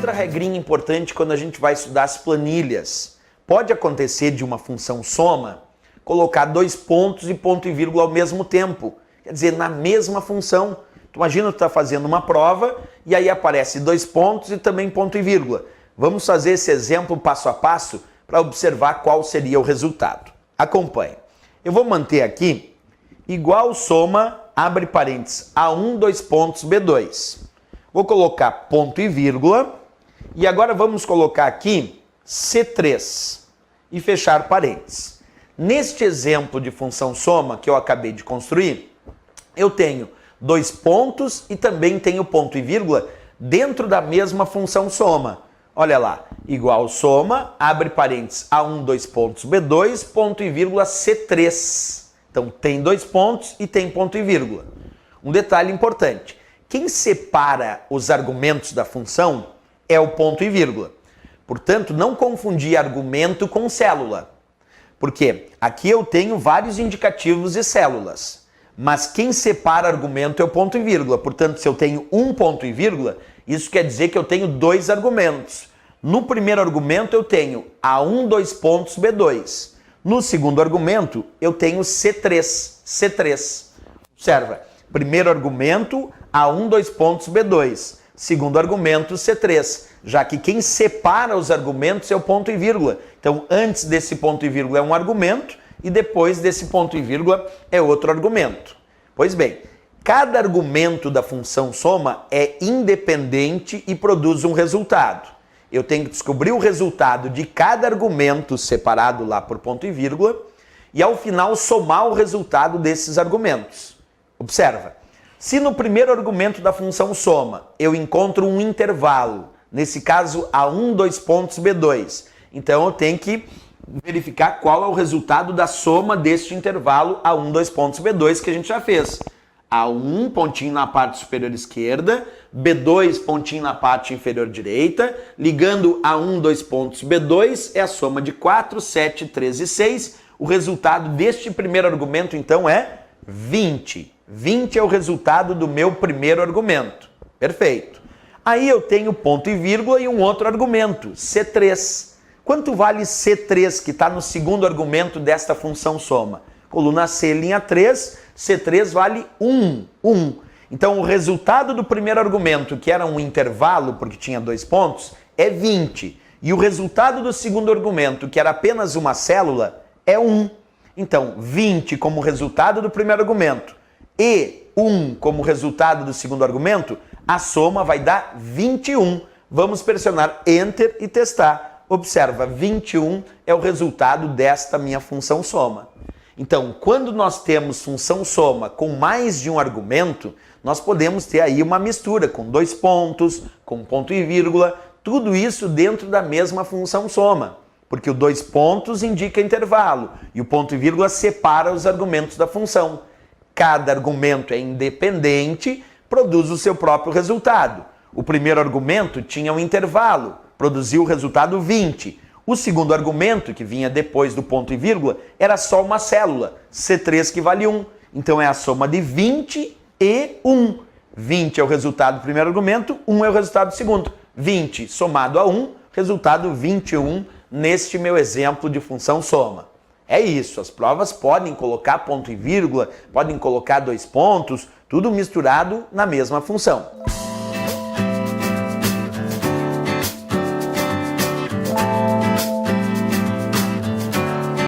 outra regrinha importante quando a gente vai estudar as planilhas. Pode acontecer de uma função soma colocar dois pontos e ponto e vírgula ao mesmo tempo. Quer dizer, na mesma função. Tu imagina tu está fazendo uma prova e aí aparece dois pontos e também ponto e vírgula. Vamos fazer esse exemplo passo a passo para observar qual seria o resultado. Acompanhe. Eu vou manter aqui igual soma, abre parênteses, A1, dois pontos, B2. Vou colocar ponto e vírgula e agora vamos colocar aqui C3 e fechar parênteses. Neste exemplo de função soma que eu acabei de construir, eu tenho dois pontos e também tenho ponto e vírgula dentro da mesma função soma. Olha lá, igual soma, abre parênteses, A1, dois pontos, B2, ponto e vírgula, C3. Então tem dois pontos e tem ponto e vírgula. Um detalhe importante, quem separa os argumentos da função é o ponto e vírgula. Portanto, não confundir argumento com célula. Porque aqui eu tenho vários indicativos de células. Mas quem separa argumento é o ponto e vírgula. Portanto, se eu tenho um ponto e vírgula, isso quer dizer que eu tenho dois argumentos. No primeiro argumento eu tenho A1, dois pontos, B2. No segundo argumento eu tenho C3. Observa, primeiro argumento A1, dois pontos, B2. Segundo argumento, C3. Já que quem separa os argumentos é o ponto e vírgula. Então, antes desse ponto e vírgula é um argumento e depois desse ponto e vírgula é outro argumento. Pois bem, cada argumento da função soma é independente e produz um resultado. Eu tenho que descobrir o resultado de cada argumento separado lá por ponto e vírgula e ao final somar o resultado desses argumentos. Observa, se no primeiro argumento da função soma eu encontro um intervalo, nesse caso A1, dois pontos, B2, então eu tenho que verificar qual é o resultado da soma deste intervalo A1, dois pontos, B2 que a gente já fez. A1, pontinho na parte superior esquerda, B2, pontinho na parte inferior direita, ligando A1, dois pontos, B2, é a soma de 4, 7, 13 e 6. O resultado deste primeiro argumento, então, é 20. 20 é o resultado do meu primeiro argumento. Perfeito. Aí eu tenho ponto e vírgula e um outro argumento, C3. Quanto vale C3, que está no segundo argumento desta função soma? Coluna C, linha 3, C3 vale 1. Então o resultado do primeiro argumento, que era um intervalo, porque tinha dois pontos, é 20. E o resultado do segundo argumento, que era apenas uma célula, é 1. Então 20 como resultado do primeiro argumento e 1 como resultado do segundo argumento, a soma vai dar 21. Vamos pressionar Enter e testar. Observa, 21 é o resultado desta minha função soma. Então, quando nós temos função soma com mais de um argumento, nós podemos ter aí uma mistura com dois pontos, com ponto e vírgula, tudo isso dentro da mesma função soma. Porque o dois pontos indica intervalo e o ponto e vírgula separa os argumentos da função. Cada argumento é independente, produz o seu próprio resultado. O primeiro argumento tinha um intervalo, produziu o resultado 20. O segundo argumento, que vinha depois do ponto e vírgula, era só uma célula, C3 que vale 1. Então é a soma de 20 e 1. 20 é o resultado do primeiro argumento, 1 é o resultado do segundo. 20 somado a 1, resultado 21 neste meu exemplo de função soma. É isso, as provas podem colocar ponto e vírgula, podem colocar dois pontos, tudo misturado na mesma função.